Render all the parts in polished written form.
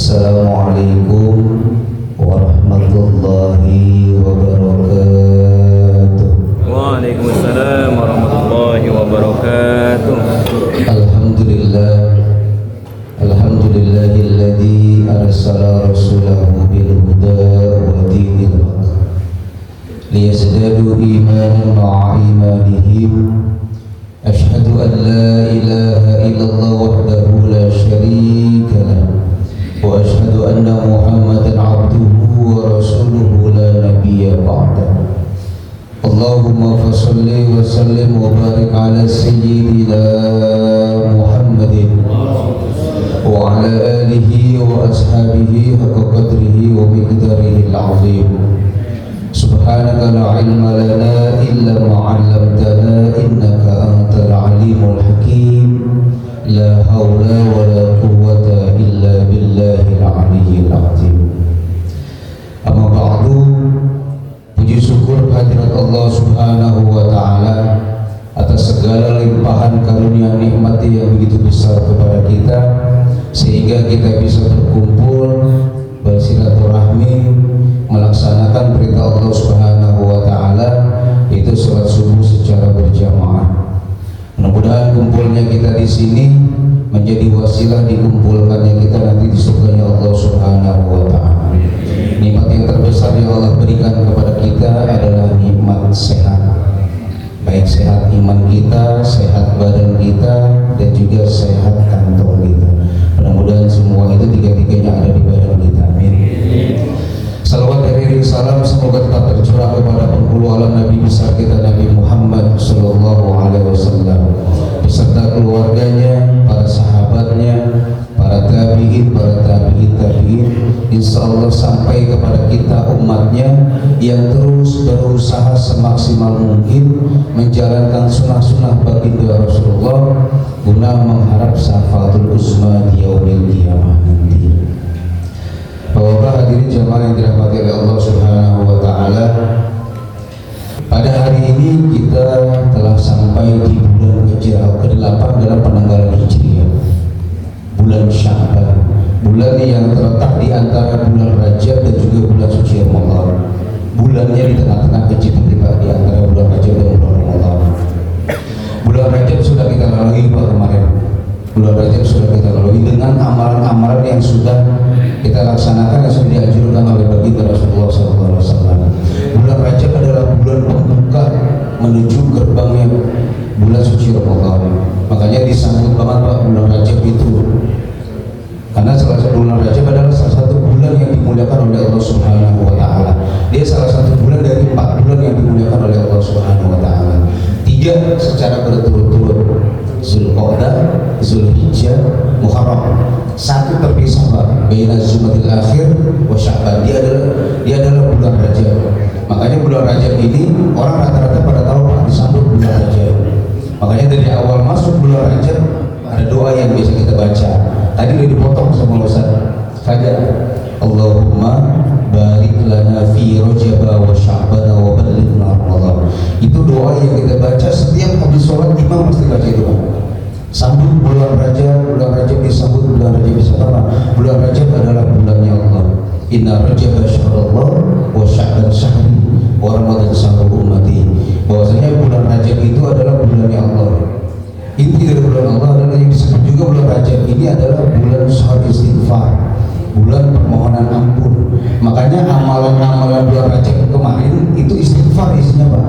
Assalamualaikum warahmatullahi wabarakatuh. Waalaikumsalam warahmatullahi wabarakatuh. Alhamdulillahilladzi arsala rasulahu bil huda wa dinil haq liyazdadu imanan ma'a imanihim. Asyhadu an la ilaha illallah wahdahu la syarika lah wa asyhadu anna Muhammadan abduhu wa rasuluhu la nabiyya ba'dah. Allahumma fassalli wa sallim wa barik ala sayyidina Muhammadin wa ala alihi wa ashabihi haqqa qadrihi wa miqdarihi al-azim. Subhanaka la ilma lana illa ma 'allamtana innaka antal alimul hakim. La haula wa la quwwata illa billahil aliyyil azim. Amma ba'du. Puji syukur hadirat Allah Subhanahu wa taala atas segala limpahan karunia nikmat yang begitu besar kepada kita, sehingga kita bisa berkumpul, bersilaturahmi, melaksanakan perintah Allah Subhanahu wa taala, yaitu salat subuh secara berjamaah. Mudah-mudahan kumpulnya kita di sini menjadi wasilah dikumpulkannya kita nanti di surganya Allah Subhanahu wa taala. Nikmat yang terbesar yang Allah berikan kepada kita adalah nikmat sehat. Baik sehat iman kita, sehat badan kita, dan juga sehat kantong kita. Mudah-mudahan semua itu tiga-tiganya ada di badan kita. Amin. Salawat dan salam semoga tetap tercurah kepada penghulu alam Nabi besar kita Nabi Muhammad sallallahu alaihi wasallam beserta keluarganya, para sahabatnya, para tabi'in, insyaallah sampai kepada kita umatnya yang terus berusaha semaksimal mungkin menjalankan sunnah-sunnah baginda Rasulullah guna mengharap syafaatul uzma di yaumil qiyamah nanti. Bapak hadirin jamaah yang dirahmati oleh Allah Subhanahu wa taala, pada hari ini kita telah sampai di bulan ke-8 dalam penanggalan Hijriah, bulan Sya'ban, bulan yang terletak di antara bulan Rajab dan juga bulan suci Ramadan. Bulannya di tengah-tengah kejadian di antara bulan Rajab dan bulan Ramadan. Bulan Rajab sudah kita lalui kemarin. Bulan Rajab sudah kita lalui dengan amalan-amalan yang sudah kita laksanakan, yang sudah dianjurkan oleh baginda Rasulullah SAW. Bulan Rajab adalah bulan pembuka menuju gerbangnya bulan suci Ramadan. Makanya disambut banget Pak bulan Rajab itu, karena salah satu bulan Rajab adalah salah satu bulan yang dimuliakan oleh Allah Subhanahu wa taala. Dia salah satu bulan dari 4 bulan yang dimuliakan oleh Allah Subhanahu wa taala. 3 secara berturut-turut, Zulqa'dah, Zulhijjah, Muharram. 1 terpisah Pak, baina Jumadil Akhir wa Sya'ban. Dia adalah bulan Rajab. Makanya bulan Rajab ini orang rata-rata pada tahu Pak disambut bulan Rajab. Makanya dari awal masuk bulan Rajab ada doa yang bisa kita baca. Tadi udah dipotong sama Ustaz Fajar. Allahumma barik lana fi Rajab wa Sya'ban wa ballighna Ramadan. Itu doa yang kita baca setiap habis sholat, imam pasti baca itu Pak. Sambut bulan Rajab disambut bulan Rajab disambut. Bulan Rajab adalah bulannya Allah. Inna Rajab syahrullah wa Sya'ban syahri wa Ramadan syahru ummati. Bahwasanya bulan Rajab itu adalah bulannya Allah. Inti dari bulan Allah adalah yang disebut juga bulan Rajab ini adalah bulan syahr istighfar, bulan permohonan ampun. Makanya amalan-amalan bulan Rajab kemarin itu istighfar isinya Pak.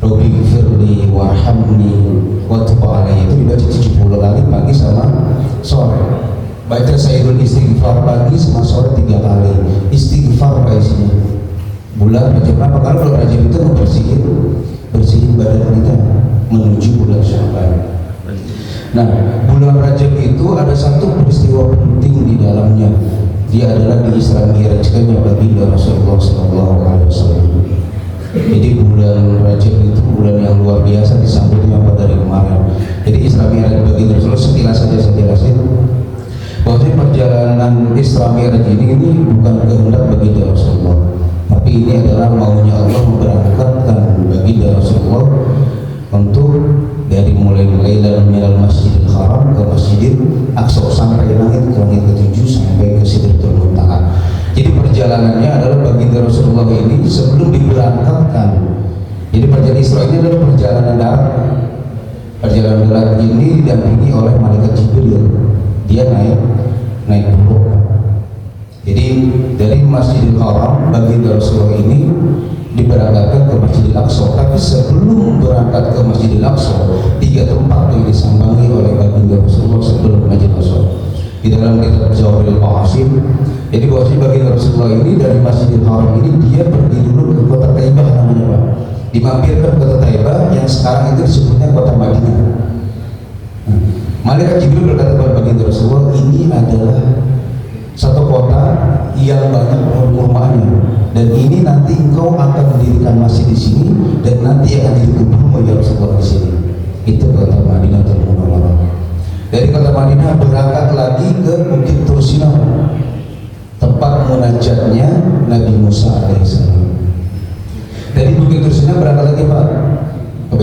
Rabbi gfirli warhamni wa tub alayya, itu dibaca 70 kali pagi sama sore. Baca sayyidul istighfar pagi sama sore 3 kali. Istighfar Pak isinya. Bulan Rajab apa? Kalau bulan Rajab itu bersihin badan kita menuju bulan Sya'ban. Nah, bulan Rajab itu ada satu peristiwa penting di dalamnya. Dia adalah di Isra Mi'rajnya baginda Rasulullah SAW. Jadi bulan Rajab itu bulan yang luar biasa disambutnya pada dari kemarin. Jadi Isra Mi'raj baginda Rasulullah sekilas saja saya jelasin. Bahwa perjalanan Isra Mi'raj ini bukan kehendak baginda Rasulullah, tapi ini adalah maunya Allah memberangkatkan baginda Rasulullah untuk dari mulai Masjidil Haram ke Masjidil Aqsa sampai langit ke-7 sampai ke Rasulullah ini sebelum diberangkatkan. Jadi perjalanan Isra ini adalah perjalanan darat. Perjalanan darat ini didampingi oleh malaikat Jibril. Dia naik buruk. Jadi dari Masjidil Haram baginda Rasulullah ini diberangkatkan ke Masjidil Aqsa. Tapi sebelum berangkat ke Masjidil Aqsa, 3 tempat yang disambangi oleh baginda Rasulullah sebelum Masjidil Aqsa. Di dalam kitab Jawahirul Qasim, jadi bahwasanya baginda Rasulullah ini dari Masjidil Haram ini dia pergi dulu ke kota Taibah namanya Pak. Dimampirkan ke kota Taibah yang sekarang itu disebutnya kota Madinah. Malaikat Jibril berkata kepada baginda Rasulullah, ini adalah satu kota yang banyak pohon-pohonnya, dan ini nanti engkau akan mendirikan masjid di sini, dan nanti akan jadi gubernur ya Rasulullah di sini. Itu kota Madinah Munawwarah. Dari kota Madinah berangkat lagi ke Bukit Tursinah, tempat munajatnya Nabi Musa alaihissalam. Dari Bukit Tursinah berangkat lagi Pak ke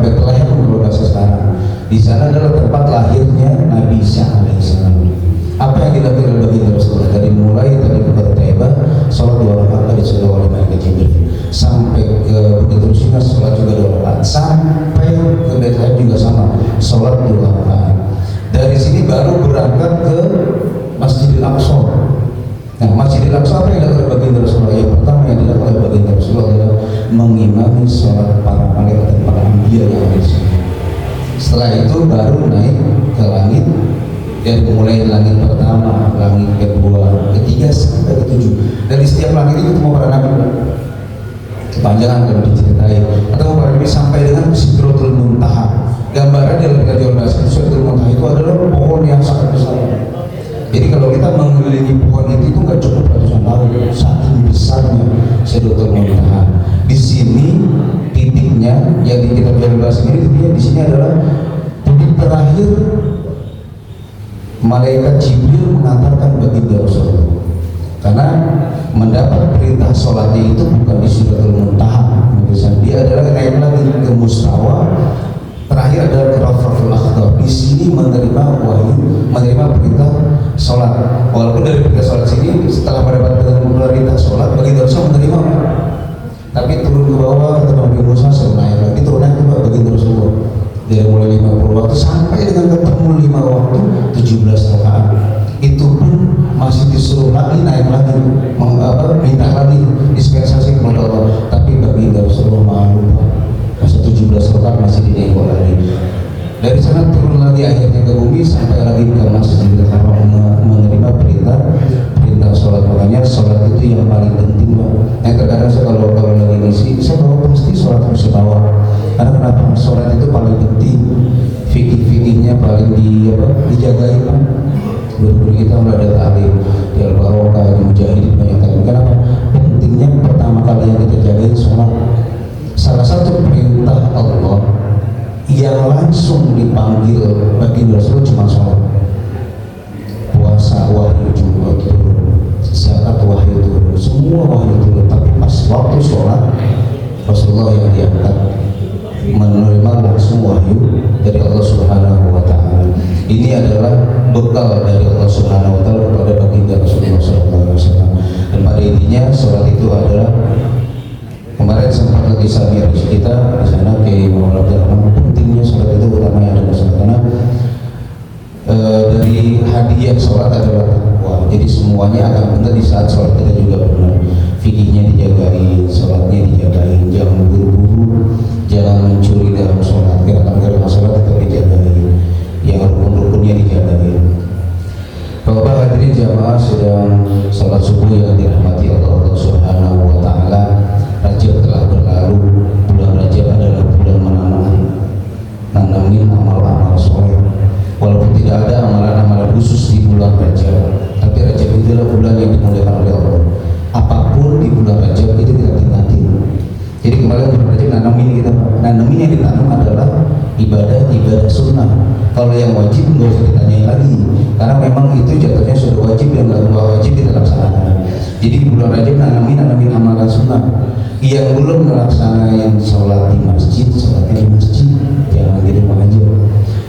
Bethlehem menurut bahasa sekarang. Di sana adalah tempat lahirnya Nabi Isa alaihissalam. Apa yang dilakukan oleh baginda Rasulullah dari mulai dari kota Taibah, sholat 2 rakaat disuruh oleh malaikat Jibril, sampai ke Bukit Tursinah sholat juga 2 rakaat, sampai ke Bethlehem juga sama, sholat 2 rakaat. Dari sini baru berangkat ke Masjidil Aqsa. Nah, Masjidil Aqsa apa yang dilakukan oleh baginda Rasulullah? Yang pertama yang dilakukan oleh baginda Rasulullah adalah mengimami sholat para malaikat dan para anbiya yang ada di sini. Setelah itu baru naik ke langit. Dan mulai langit pertama, langit kedua, ketiga sampai ketujuh. Dari setiap langit itu ketemu para nabi. Kepanjangan kalau diceritai. Atau para nabi sampai dengan Sidratul Muntaha. Gambaran dalam kajian bahasa Sidratul Muntaha itu adalah pohon yang sangat besar. Jadi kalau kita mengelilingi pohon itu nggak cukup ratusan tahun, saking besarnya Sidratul Muntaha. Di sini titiknya yang di kitab kajian bahasa ini titiknya di sini adalah titik terakhir malaikat Jibril mengantarkan baginda Rasulullah, karena mendapat perintah sholatnya itu bukan di Sidratul Muntaha, dia adalah naik lagi ke Mustawa, terakhir adalah ke Rafiqul Akhdar. Di sini menerima wahyu, menerima perintah sholat. Walaupun dari perintah sholat sini setelah mendapatkan perintah sholat baginda Rasulullah menerima, tapi turun ke bawah kata Nabi Musa, naik lagi turun lagi baginda Rasulullah. Dari mulai 50 waktu sampai dengan ketemu 5 waktu 17 rakaat. Itu pun masih disuruh lagi naik lagi, minta lagi dispensasi kepada Allah. Tapi baginda Rasulullah malu, masa 17 rakaat masih dinego lagi. Dari sana turun lagi akhirnya ke bumi sampai lagi ke Masjidil Haram menerima perintah sholat. Makanya sholat itu yang paling penting Pak. Yang terkadang saya kalau lagi ngisi, saya bawa pasti sholat harus dibawa. Karena kenapa? Sholat itu paling penting, fikih-fikihnya paling dijagai Pak. Guru-guru kita mulai ada ta'lim, di Al-Barokah, di Mujahidin banyak ta'lim. Kenapa? Pentingnya pertama kali yang kita jagain sholat. Salah satu perintah Allah yang langsung dipanggil baginda Rasul cuma sholat. Puasa wahyu juga turun, zakat wahyu turun, semua wahyu turun. Tapi pas waktu sholat Rasulullah yang diangkat menerima langsung wahyu dari Allah Subhanahu wa Ta'ala. Ini adalah bekal dari Allah Subhanahu wa Ta'ala kepada baginda Rasulullah SAW. Dan pada intinya sholat itu adalah, kemarin sempat lagi samir kita di sana ke Muhammad, pentingnya sholat itu utamanya adalah sholat, karena dari hadiah sholat adalah takwa. Jadi semuanya akan benar di saat sholat kita juga benar. Fikihnya dijagain, sholatnya dijagain, jangan buru-buru, jangan mencuri dalam sholat, gerakan-gerakan sholat tetap dijagain, yang rukun-rukunnya dijagain. Bapak hadirin jamaah sedang sholat subuh yang dirahmati Allah Subhanahu wa Ta'ala. Rajab telah berlalu. Bulan Rajab adalah bulan nanamin amal-amal soleh. Walaupun tidak ada amalan-amalan khusus di bulan Rajab, tapi Rajab itu adalah bulan yang dimuliakan oleh Allah. Apapun di bulan Rajab itu kita tingkatin. Jadi kemarin bulan Rajab nanamin kita, nanamin yang ditanam adalah ibadah sunnah. Kalau yang wajib nggak usah ditanyain lagi, karena memang itu jatuhnya sudah wajib, yang nggak wajib kita laksanakan. Jadi di bulan Rajab nanamin amalan sunnah. Yang belum melaksanakan sholat di masjid, sholatnya di masjid, jangan di rumah aja.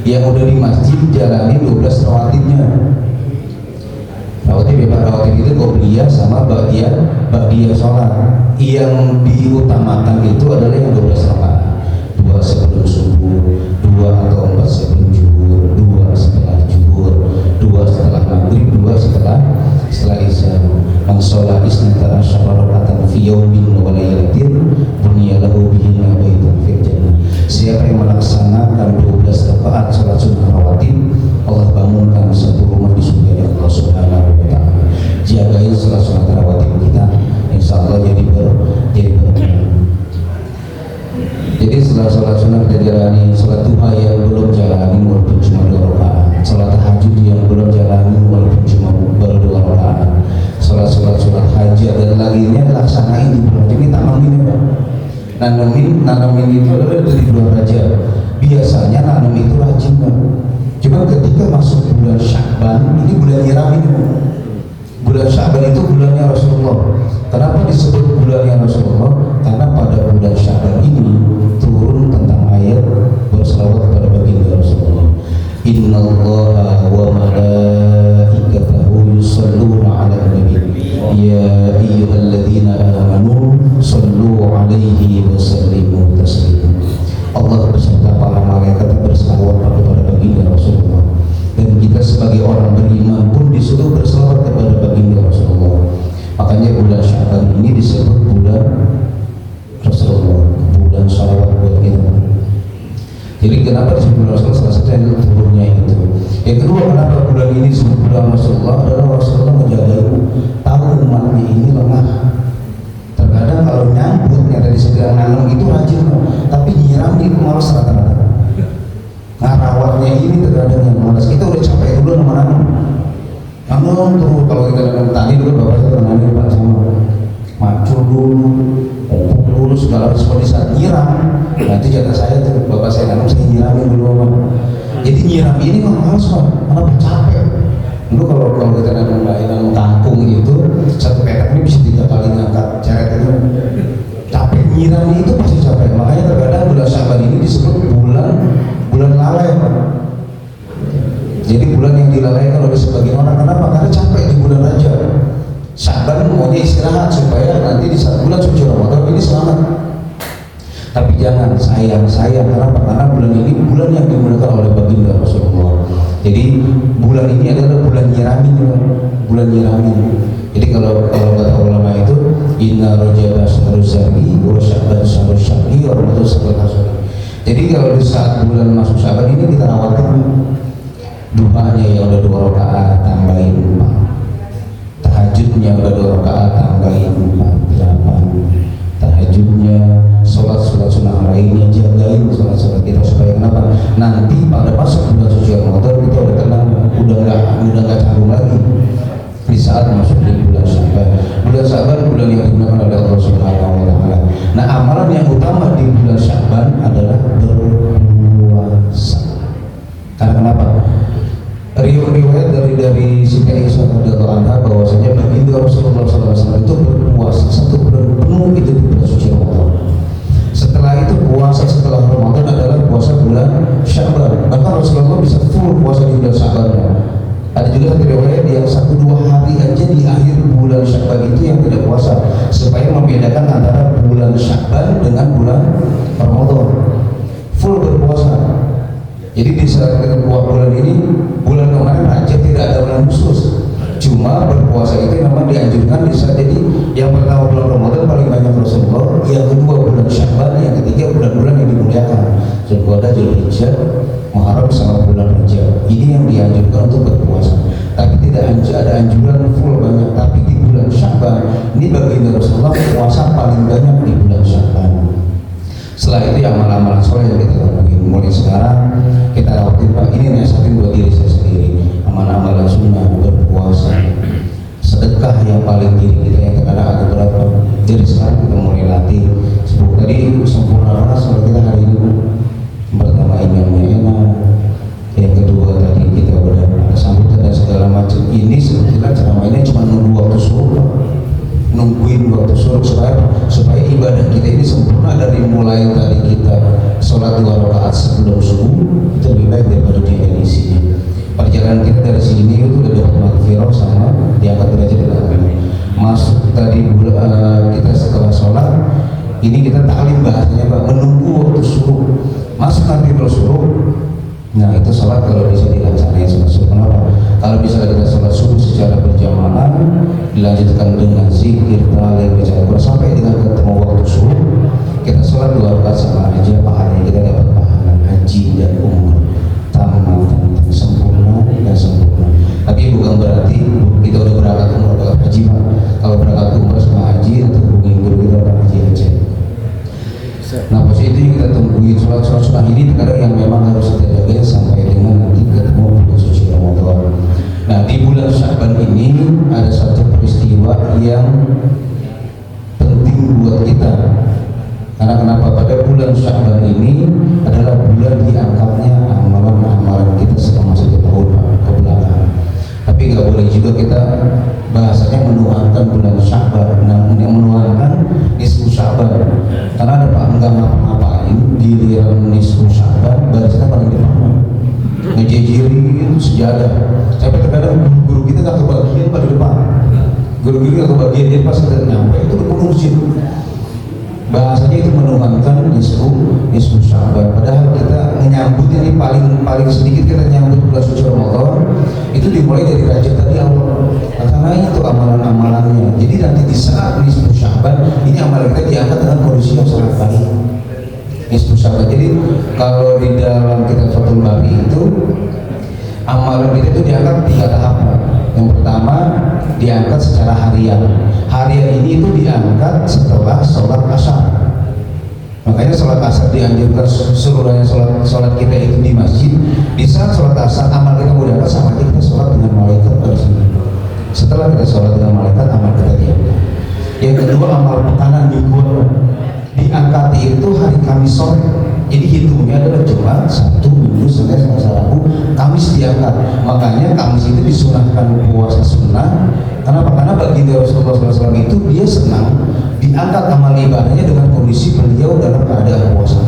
Yang udah di masjid jalani 12 rawatibnya. Rawatib bebas rawatib itu qobliyah sama ba'diyah sholat. Yang diutamakan itu adalah yang 12 rakaat, 2 sebelum subuh, 2 atau 4 sebelum zuhur, 2 setelah zuhur, 2 setelah maghrib, 2 setelah isya. Man sholat isnata asyara raka'atan fi yaumin wa lailatin bunya lahu bihinna baitun fil jannah. Siapa yang melaksanakan 12 rakaat salat sunnah rawatib, Allah bangunkan satu rumah di surga Allah Subhanahu wa taala. Jagain salat sunnah rawatib kita, insyaallah jadi berkah. Jadi setelah salat sunnah kita jalani, salat duha yang belum jalani walaupun cuma 2 rakaat, salat tahajud yang belum jalani walaupun cuma baru 2 rakaat, salat hajat dan lainnya laksanain di bulan ini. Tanamin ya Pak. Nanamin itu adalah dari bulan Rajab. Biasanya nanam itu rajin Pak. Cuma ketika masuk bulan Sya'ban, ini bulan nyiramin Pak. Bulan Sya'ban itu bulannya Rasulullah. Kenapa disebut bulannya Rasulullah? Karena pada bulan Sya'ban ini turun tentang ayat berselawat kepada baginda Rasulullah. Innallaha wa malaikatahu yusholluna 'alan nabi ya ayyuhalladzina amanu shollu 'alaihi wa sallimu taslima. Allah beserta para malaikat berselawat kepada baginda Rasulullah, dan kita sebagai orang beriman pun disuruh berselawat kepada baginda Rasulullah. Makanya bulan Sya'ban ini disebut bulan Rasulullah, bulan salawat buat kita. Jadi kenapa disebut bulan Rasulullah? Salah satu yang turunnya itu. Yang kedua, kenapa bulan ini disebut bulan Rasulullah? Adalah Rasulullah menjaga tahu umatnya ini lemah. Terkadang kalau nyambut yang tadi saya nanam itu rajin, tapi nyiram itu malas rata-rata. Nah rawatnya ini terkadang yang malas. Kita udah capek dulu nama-nama. Namun tuh kalau kita nanam tadi dulu bapak saya pernah nanam Pak sama macul dulu, pupuk dulu segala seperti saat nyiram. Nanti jatah saya tuh bapak saya nanam saya nyiramin dulu Pak. Jadi nyiram ini kok malas Pak, kenapa capek? Dulu kalau kita nanam kangkung itu satu petak ini bisa 3 kali ngangkat ceret itu. Capek nyiram itu pasti capek. Makanya terkadang bulan Sya'ban ini disebut bulan lalai Pak. Jadi bulan yang dilalaikan oleh sebagian orang. Kenapa? Karena capek di bulan Rajab. Sya'ban maunya istirahat supaya nanti di saat bulan suci Ramadan ini selamat. Tapi jangan sayang. Kenapa? Karena bulan ini bulan yang dimuliakan oleh baginda Rasulullah. Jadi bulan ini adalah bulan nyiramin. Jadi kalau kata ulama itu inna rajab syahruz syahri wa sya'ban syahruz syahri wa ramadan syahrul syahri. Jadi kalau di saat bulan masuk Sya'ban ini kita rawatkan duhanya yang udah 2 rakaat tambahin 4, tahajudnya udah 2 rakaat tambahin 4, 8. Tahajudnya, sholat sunnah lainnya, jagain sholat kita supaya kenapa? Nanti pada masuk bulan suci Ramadan kita udah tenang, udah nggak canggung lagi di saat masuk di bulan Sya'ban. Bulan Sya'ban bulan yang digunakan oleh Allah Subhanahu wa taala. Nah, amalan yang utama di bulan Sya'ban adalah berpuasa. Karena kenapa? Riwayat dari Siti Aisyah radhiyallahu anha bahwasanya baginda Rasulullah SAW itu berpuasa 1 bulan penuh itu di bulan suci Ramadan. Setelah itu puasa setelah Ramadan adalah puasa bulan Sya'ban. Bahkan Rasulullah bisa full puasa di bulan Sya'ban. Ada juga satu riwayat yang 1-2 hari aja di akhir bulan Sya'ban itu yang tidak puasa, supaya membedakan antara bulan Sya'ban dengan bulan Ramadan. Full berpuasa. Jadi di saat kita bulan ini, bulan kemarin aja tidak ada bulan khusus. Cuma berpuasa itu memang dianjurkan bisa. Jadi yang pertama bulan Ramadan paling banyak Rasulullah, yang kedua bulan Sya'ban, yang ketiga bulan-bulan yang dimuliakan Zulqa'dah, Zulhijjah, Muharram sama bulan Rajab. Ini yang dianjurkan untuk berpuasa. Tapi tidak ada anjuran full banyak. Tapi di bulan Sya'ban ini baginda Rasulullah puasa paling banyak di bulan Sya'ban. Setelah itu yang amal-amal soleh yang kita lakukan mulai sekarang kita lakukan Pak. Ini nasihatin buat diri saya sendiri. Amal-amalan sunnah, berpuasa, sedekah yang paling diri kita yang kadang agak berat Pak. Jadi sekarang kita mulai latih. Sebelum tadi sempurna banget soal kita hari ini. Pertama imamnya enak. Yang kedua tadi kita udah ada sambutan dan segala macam. Ini sebetulnya ceramah ini cuma nunggu waktu suruh Pak. Nungguin waktu suruh supaya ibadah kita ini sempurna. Dari mulai tadi kita sholat 2 rakaat sebelum subuh itu lebih baik daripada di edisinya. Perjalanan kita dari sini itu udah dapat maghfirah sama diangkat ini kita taklim bahasanya Pak, menunggu waktu subuh. Masuk nanti kalau subuh, nah itu sholat kalau bisa dilaksanakan sholat subuh. Kenapa? Kalau bisa kita sholat subuh secara berjamaah, dilanjutkan dengan zikir, tahlil, baca Al-Quran sampai dengan ketemu waktu subuh, kita sholat 2 rakaat sama aja pahalanya kita dapat pahala haji dan umrah tamat dan sempurna dan sempurna. Tapi bukan berarti kita udah berangkat umrah atau haji Pak. Kalau berangkat umrah sama haji atau hubungi guru kita orang haji aja. Nah posisi itu kita tungguin sholat sunnah ini terkadang yang memang harus kita jaga sampai dengan nanti ketemu bulan suci Ramadan. Nah di bulan Sya'ban ini ada satu peristiwa yang penting buat kita. Karena kenapa? Pada bulan Sya'ban ini adalah bulan diangkatnya amalan-amalan kita selama 1 tahun ke belakang. Tapi nggak boleh juga kita bahasanya menuhankan bulan Sya'ban, nah yang menuhankan nisfu Sya'ban. Karena ada Pak enggak ngapa-ngapain giliran nisfu Sya'ban barisannya paling depan, ngejejerin sejadah. Sampai terkadang guru kita nggak kebagian pada depan, guru-guru nggak kebagian, jadi pas kita nyampe itu udah penuh sih. Bahasanya itu menuhankan nisfu Sya'ban. Padahal kita menyambutnya ini paling sedikit kita nyambut bulan suci Ramadan itu dimulai dari Rajab tadi Allah. Karena itu amalan-amalannya. Jadi nanti di saat nisfu Sya'ban ini amalan kita diangkat dengan kondisi yang sangat baik. Nisfu Sya'ban. Jadi kalau di dalam kitab Fathul Bari itu amalan kita itu diangkat 3 tahapan. Yang pertama diangkat secara harian. Harian ini itu diangkat setelah sholat asar. Makanya sholat asar dianjurkan seluruhnya sholat kita itu di masjid. Di saat sholat asar amal kita mau diangkat sama aja kita sholat dengan malaikat pada sini. Setelah kita sholat dengan malaikat amal kita diangkat. Yang kedua amal pekanan mingguan diangkat itu hari Kamis sore. Jadi hitungnya adalah Jumat, Sabtu, Minggu, Senin, Selasa, Rabu, Kamis diangkat. Makanya Kamis itu disunahkan puasa sunnah. Kenapa? Karena baginda Rasulullah SAW itu dia senang diangkat amal ibadahnya dengan kondisi beliau dalam keadaan puasa.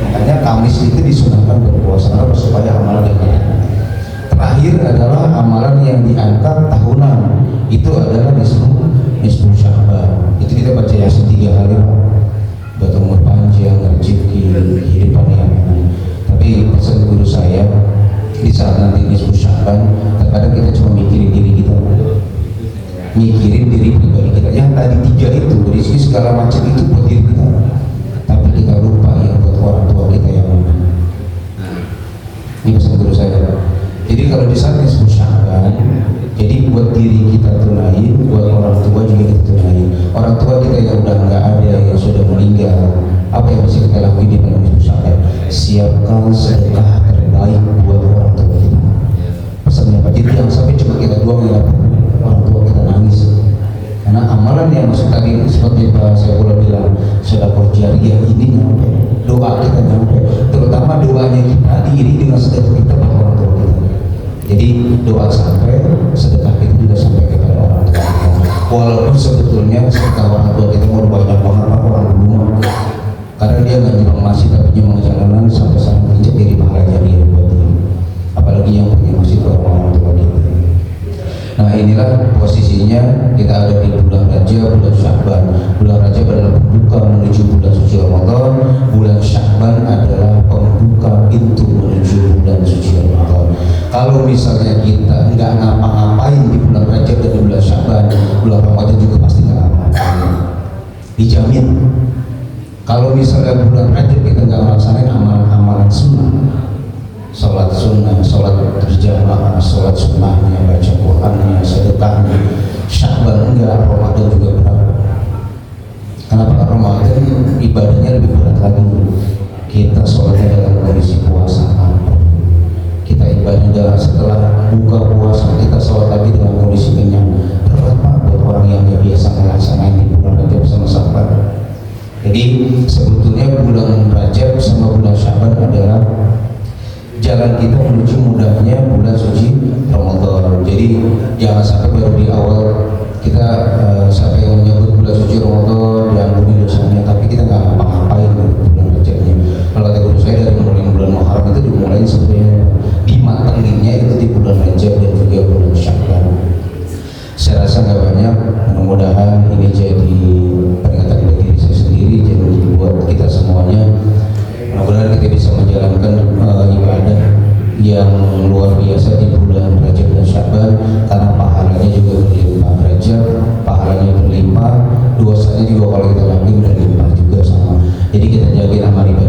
Makanya Kamis itu disunahkan berpuasa supaya amalan diangkat. Terakhir adalah amalan yang diangkat tahunan. Itu adalah nisfu Sya'ban. Itu kita baca Yasin 3 kali Pak. Buat umur panjang, rezeki, kehidupan yang enak. Tapi pesan guru saya di saat nanti nisfu Sya'ban, terkadang kita cuma mikirin diri kita, mikirin diri pribadi kita. Yang tadi 3 itu, rezeki segala macam itu buat diri kita. Tapi kita lupa yang buat orang tua kita yang mana. Ini pesan guru saya. Jadi kalau di saat nisfu Sya'ban, jadi buat diri kita tunain, buat orang tua juga kita tunain. Orang tua kita yang udah nggak ada, yang sudah meninggal, apa yang bisa kita lakukan di dalam nisfu Sya'ban? Siapkan sedekah terbaik buat orang tua kita. Pesannya Pak. Jadi yang sampai cuma kita doang yang orang tua kita nangis. Karena amalan yang masuk tadi seperti Pak Saifullah bilang, sedekah jariah ini nyampe, doa kita nyampe. Terutama doanya kita diiringi dengan sedekah kita buat orang tua kita. Jadi doa sampai, sedekah kita juga sampai kepada orang tua kita. Walaupun sebetulnya sedekah orang tua kita mau banyak banget Pak orang rumah. Karena dia nggak nyumbang masjid tapi nyumbang jalanan sampai jadi pahala jariah buat dia. Apalagi yang punya masjid orang tua kita. Nah inilah posisinya kita ada di bulan Rajab, bulan Sya'ban. Bulan Rajab adalah pembuka menuju bulan suci Ramadan. Bulan Sya'ban adalah pembuka pintu menuju bulan suci Ramadan. Kalau misalnya kita nggak ngapa-ngapain di bulan Rajab dan di bulan Sya'ban, bulan Ramadan juga pasti nggak ngapa-ngapain. Dijamin. Kalau misalnya bulan Rajab kita nggak melaksanakan amalan-amalan sunnah, sholat sunnah, sholat berjamaah, sholat sunnahnya, baca Qurannya, sedekahnya, Sya'ban enggak, Ramadan juga berat. Kenapa? Ramadan ibadahnya lebih berat lagi. Kita sholatnya dalam kondisi puasa, kita ibadah setelah buka puasa, kita sholat lagi dalam kondisi kenyang. Berat Pak buat orang yang nggak biasa melaksanakan di bulan Rajab sama Sya'ban. Jadi sebetulnya bulan Rajab sama bulan Sya'ban adalah jalan kita menuju mudahnya bulan suci Ramadan. Jadi jangan sampai baru di awal kita sampai menyebut bulan suci Ramadan diampuni dosanya, tapi kita nggak ngapa-ngapain bulan Rajabnya. Kalau kata guru saya dari mulai bulan Muharram itu dimulai sebenarnya dimatanginnya itu di bulan Rajab dan juga bulan Sya'ban. Saya rasa nggak banyak, mudah-mudahan ini jadi peringatan bagi diri saya sendiri. yang luar biasa di bulan Rajab dan Syaban, karena pahalanya juga berlimpah. Rajab pahalanya berlimpah, dosanya juga kalau kita lagi berlimpah juga sama. Jadi kita jaga amal ibadah